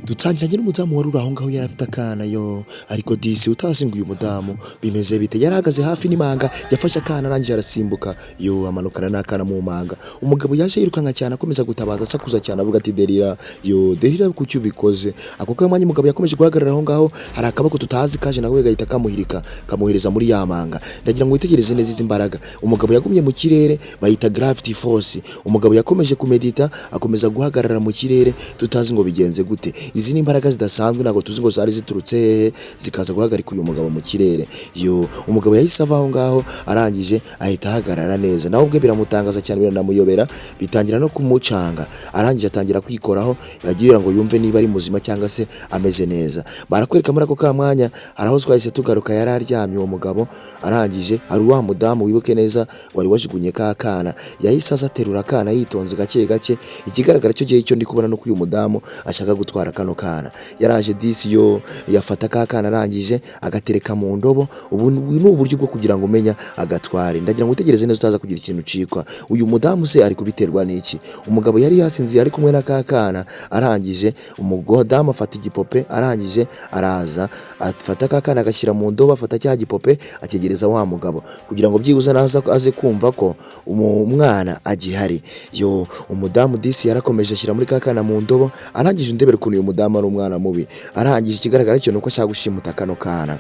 dutangiranye n'umudamu wari uri aho ngaho yari afite akana ariko disi utazi ngo uyu mudamu bimeze bite, yari ahagaze hafi n'imanga yafashe akana arangije arasimbuka amanukana n'akana mu manga. Umugabo yaje yirukanka cyane akomeza gutabaza asakuza cyane avuga ati Delila, Delila kuki ubikoze? Ako kanya umugabo yakomeje guhagarara aho ngaho, hari akaboko tutazi kaje nawe gahita kamuhereza muri ya manga. Ndagira ngo witegereze neza izi mbaraga umugabo yagumye mu kirere, bayita gravity force. Umugabo yakomeje kumedita akomeza guhagarara mu kirere, tutazi ngo bigenze gute. Izi ni imbaraga zidasanzwe, ntabwo tuzi ngo zari ziturutse hehe zikaza guhagarika uyu mugabo mu kirere. Umugabo yahise ava aho ngaho arangije ahita ahagarara neza, nawe ubwe biramutangaza cyane, biranamuyobera, bitangira no kumucanga. Arangije atangira kwikoraho, yagira ngo yumve niba ari muzima cyangwa se ameze neza. Barakwereka muri ako kamwanya hari aho twahise tugaruka, yari aryamye uwo mugabo. Arangije hari wa mudamu wibuke neza wari wajugunye ka kana, yahise azaterura akana yitonze gake gake. Ikigaragara cyo gihe cyo ndi kubona no uyu mudamu ashaka gutwara kano kana. Yaraje disi yafata ka kana arangije agatereka mu ndobo. Ubu ni uburyo bwo kugira ngo umenya agatware. Ndagira ngo utegereze neza utaza kugira ikintu ucikwa. Uyu mudamu se ari kubiterwa n'iki? Umugabo yari yasinziye ari kumwe na ka kana, arangije umudamu afata igipope, arangije araza afata ka kana agashyira mu ndobo, afata cya gipope akegereza wa mugabo kugira ngo byibuze naza aze kumva ko umwana agihari. Umudamu disi yarakomeje ashyira muri ka kana mu ndobo, arangije undebera ukuntu uyu mudamu ari umwana mubi. Arangije ikigaragara cyo nuko ashaka gushimuta kano kana.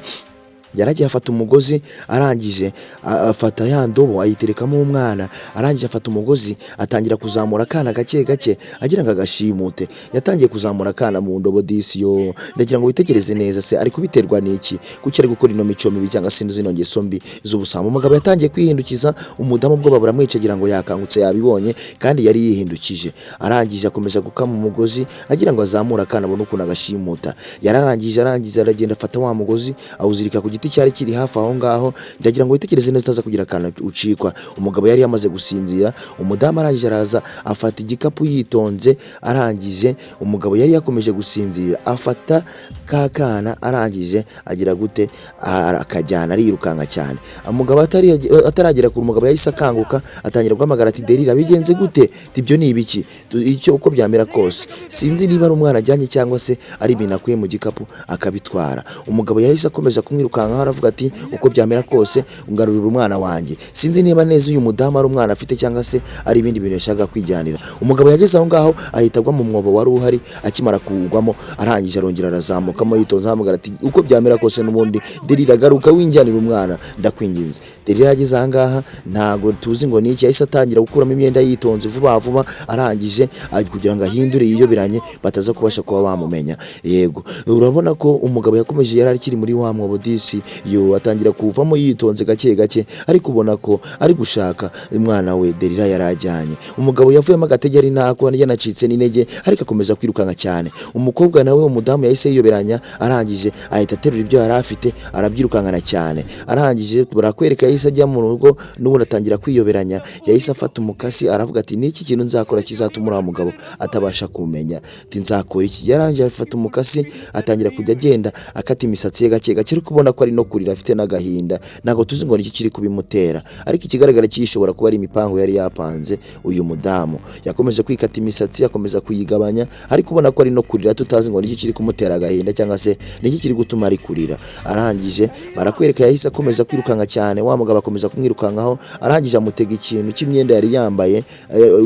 Yaragiye afata umugozi, arangije afata ya ndobo ayiterekamo umwana, arangije afata umugozi atangira kuzamura akana gake gake agira ngo agashimute. Yatangiye kuzamura akana mu ndobo disi. Ndagira ngo witegereze neza, se ari kubiterwa n'iki? Kuki ari gukora ino mico mibi cyangwa se zino ngeso mbi z'ubusambo? Umugabo yatangiye kwihindukiza, umudamu ubwo buramwica agira ngo yakangutse yabibonye, kandi yari yihindukije. Arangije akomeza gukama umugozi agira ngo azamure akana abone ukuntu agashimuta. Yararangije aragenda afata wa mugozi awuzirika ku cyari kiri hafi aho ngaho. Ndagira ngo witegereze neza utaza kugira akana ucikwa. Umugabo yari yamaze gusinzira, umudamu arangije araza afata igikapu yitonze. Arangije umugabo yari yakomeje gusinzira, afata ka kana arangije agira gute, akajyana arirukanka cyane. Umugabo ataragera ku mugabo yahise akanguka atangira guhamagara ati Delila, bigenze gute? Ibyo ni ibiki? Icyo uko byamera kose sinzi niba ari umwana ajyanye cyangwa se ari ibintu akuye mu gikapu akabitwara. Umugabo yahise akomeza kumwirukanka, aravuga ati uko byamera kose ungarurira umwana wanjye. Sinzi niba neza uyu mudamu ari umwana afite cyangwa se ari ibindi bintu yashaka kwijyanira. Umugabo yageze aho ngaho ahita agwa mu mwobo wari uhari. Akimara kuwugwamo arangije arongera arazamukamo yitonze ahamagara ati uko byamera kose n'ubundi Delila, garuka winjyanira umwana ndakwinginze. Delila yageze aha ngaha ntago tuzi ngo niki, yahise atangira gukuramo imyenda yitonze vuba vuba. Arangije kugira ngo ahindure yiyoberanye bataza kubasha kuba bamumenya. Yego, urabona ko umugabo yakomeje, yari akiri muri wa mwobo disi. Atangira kuvamo yitonze gake gake, ariko ubona ko ari gushaka umwana we Delila yarajyanye. Umugabo yavuyemo agategeri nako yanacitse n'intege, ariko akomeza kwirukanka cyane. Umukobwa nawe umudamu yahise yiyoberanya, arangije ahita aterura ibyo yari afite arabyirukankana cyane. Arangije barakwereka yahise ajya mu rugo, n'ubundi atangira kwiyoberanya. Yahise afata umukasi aravuga ati niki kintu nzakora kizatuma uriya mugabo atabasha kumenya, ati nzakora iki? Yarangije afata umukasi atangira kujya agenda akata imisatsi ye gake gake, ariko ubona ko ari no kurira afite n'agahinda. Ntabwo tuzi ngo iki kiri kubimutera, ariko ikigaragara cyishobora kuba ari imipango yari yapanze. Uyu mudamu yakomeje kwikata imisatsi, yakomeza kuyigabanya, ariko ubona ko ari no kurira, tutazi ngo iki kiri kumutera agahinda cyangwa se niki kiri gutuma ari kurira. Arangije barakwereka yahise akomeza kwirukanka cyane, wa mugabo akomeza kumwirukankaho. Arangije amutega ikintu cy'imyenda yari yambaye,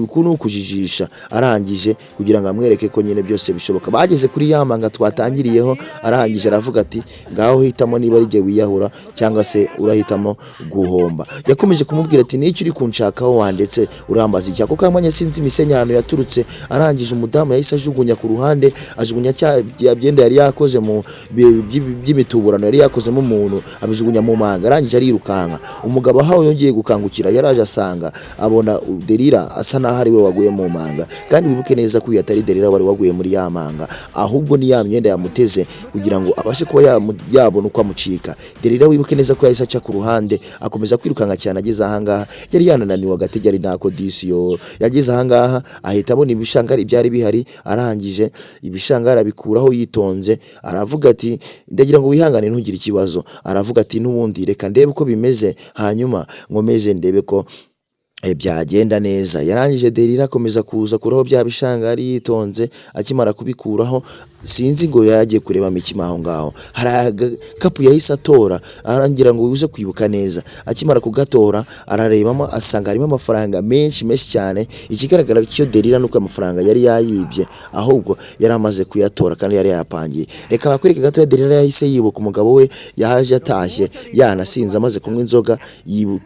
ukuntu kujijisha. Arangije kugira ngo amwereke ko nyine byose bishoboka. Bageze kuri ya manga twatangiriyeho, arangije aravuga ati ngaho hitamo niba ari jye wiyahura cyangwa se urahitamo guhomba. Yakomeje kumubwira ati n'icyo uri kunshakaho wandetse urambaza iki? Ako kamanya sinzi imisenyano yaturutse. Arangije umudamu yahise ajugunya ku ruhande, ajugunya cya byenda yari yakoze mu by'imituburano yari yakozemo umuntu, abijugunya mu manga. Arangije arirukanka. Umugabo aho yongeye gukangukira, yaraje asanga abona Delila asa naho ari we waguye mu manga. Kandi wibuke neza ko uyu atari Delila wari waguye muri ya manga, ahubwo ni ya myenda yamuteze kugira ngo abashe kuba yabona uko amucika. Delila wibuke neza ko yahise aca ku ruhande akomeza kwirukanka cyane. Ageze aha ngaha yari yanananiwe agategeri nako disi. Yageze aha ngaha ahita abona ibishangari byari bihari. Arangije ibishangari abikuraho yitonze, aravuga ati ndagira ngo wihangane ntugire ikibazo. Aravuga ati n'ubundi reka ndebe uko bimeze, hanyuma nkomeze ndebe ko byagenda neza. Yarangije Delila akomeza kuza kuraho bya bishangari yitonze. Akimara kubikuraho sinzi ngo yagiye kureba mikima aho ngaho, hari agakapu yahise atora arangira ngo uze kwibuka neza, akimara kugatora ararebamo asanga harimo amafaranga menshi cyane. Ikigaragara cyo Delila nuko amafaranga yari yayibye, ahubwo yari amaze kuyatora kandi yari yapangiye. Reka bakwereke gato ya Delila yahise yibuka umugabo we yahaje atashye yanasinze amaze kunywa inzoga.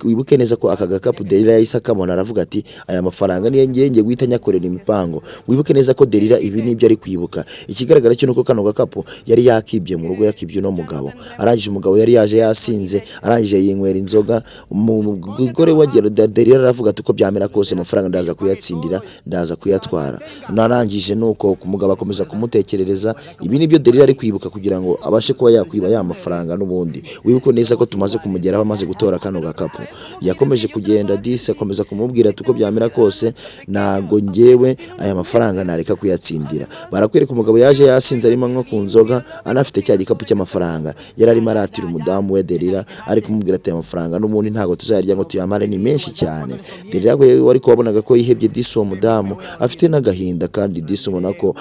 Wibuke neza ko aka gakapu Delila yahise akabona, aravuga ati aya mafaranga niyo ngiye guhita nyakorera imipango. Wibuke neza ko Delila ibi nibyo ari kwibuka. Ikigaragara cyo nuko kano gakapu yari yakibye mu rugo, yakibye no mugabo. Arangije umugabo yari yaje yasinze, arangije yinywera inzoga. Umugore wa Delila aravuga ati uko byamera kose amafaranga ndaza kuyatsindira, ndaza kuyatwara. Narangije nuko umugabo akomeza kumutekerereza. Ibi nibyo Delila ari kwibuka kugira ngo abashe kuba yakwiba ya mafaranga n'ubundi. Wibuke neza ko tumaze kumugeraho amaze gutora kano gakapu. Yakomeje kugenda disi, akomeza kumubwira ati uko byamera kose nago ngewe aya mafaranga nareka kuyatsindira. Barakwereka umugabo yaje yasinze arimo nko ku nzoga, anafite cya gikapu cy'amafaranga. Yari arimo aratira umudamu we Delila, ari kumubwira ati amafaranga n'ubundi ntago tuzayarya ngo tuyamare, ni menshi cyane. Delila wari kubonaga ko yihebye disi uwo mudamu, afite n'agahinda kandi disi ubona ko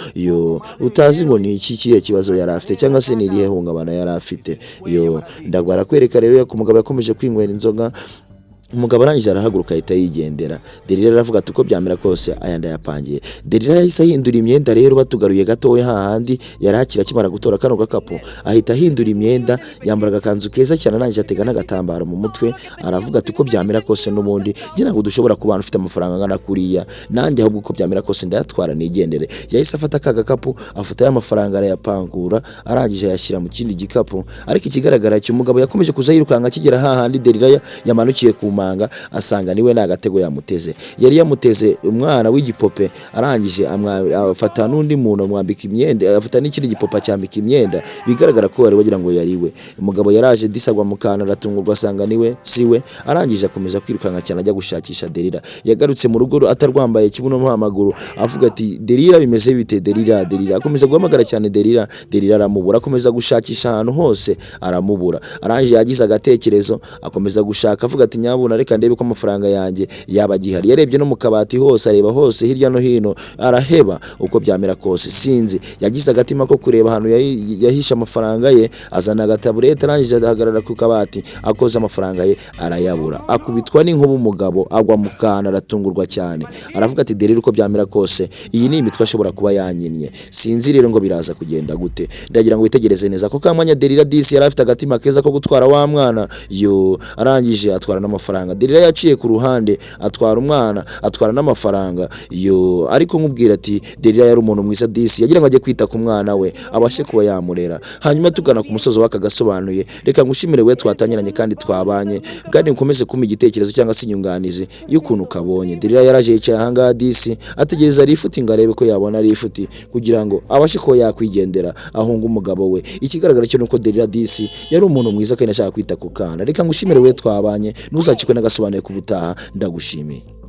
utazi ngo ni iki kiye kibazo yari afite cyangwa se nirihe hungabana yari afite. Ndagwara kwereka rero ko umugabo yakomeje kwinywera inzoga. Umugabo arangije arahaguruka ahita yigendera. Delila aravuga ati uko byamera kose aya ndayapangiye. Delila yahise ahindura imyenda rero, batugaruye gatoya hahandi yari akira akimara gutora kano gakapu, ahita ahindura imyenda, yambara agakanzu keza cyane, arangije atega n'agatambaro mu mutwe. Aravuga ati uko byamera kose n'ubundi ngira ngo dushobora kubana ufite amafaranga angana kuriya, nanjye ahubwo uko byamera kose ndayatwara nigendere. Yahise afata aka gakapu, afata ya mafaranga arayapangura, arangije ayashyira mu kindi gikapu. Ariko ikigaragara cyo umugabo yakomeje kuza yirukanka akigera hahandi Delila yamanukiye ku asanga niwe nagatego yamuteze. Yari yamuteze umwana w'igipope, arangije afata n'undi muntu amwambika imyenda, afata n'ikindi gipopa cyambika imyenda, bigaragara ko wari wagira ngo yari we. Umugabo yaraje disagwa mukana, aratungurwa asanga niwe siwe. Arangije akomeza kwirukanka cyane ajya gushakisha Delila. Yagarutse mu rugo atarwambaye kibuno mu amaguru, avuga ati Delila bimeze bite Delila. Akomeza guhamagara cyane Delila aramubura, akomeza gushakisha ahantu hose aramubura. Arangije yagize agatekerezo, akomeza gushaka avuga ati nyabuna reka ndebe ko amafaranga yanjye yaba gihari. Yarebye no mu kabati hose, areba hose hirya no hino, araheba uko byamera kose. Sinzi yagize agatima ko kureba ahantu yahisha amafaranga ye, azana agataburete, arangije adahagarara ku kabati, akoze amafaranga ye arayabura. Akubitwa n'inkuba umugabo, agwa mu kana, aratungurwa cyane. Aravuga ati Delila uko byamera kose iyi ni imitwe ashobora kuba yanyinnye. Sinzi rero ngo biraza kugenda gute. Ndagira ngo witegereze neza ko kamanya Delila disi yari afite agatima keza ko gutwara wa mwana. Arangije atwara n'amafaranga. Delila yaciye ku ruhande, atwara umwana, atwara n'amafaranga. Ariko nkubwira ati Delila yari umuntu mwiza disi, yagira ngo ajye kwita ku mwana we, abashe kuba yamurera. Hanyuma tugana ku musozo w'aka gasobanuye. Reka ngushimire we twatanyiranye kandi twabanye, kandi ukomeze kumpa igitekerezo cyangwa se inyunganizi y'ukuntu kabonye. Delila yaraje yicaye ahangaha disi, ategereza rifuti ngo arebe ko yabona rifuti kugira ngo abashe kuba yakwigendera ahunga umugabo we. Ikigaragara cyo nuko Delila disi yari umuntu mwiza kandi ashaka kwita ku kana. Reka ngushimire we twabanye, ntuzakikwe n'agasobanuye ku butaha. Ndagushimiye.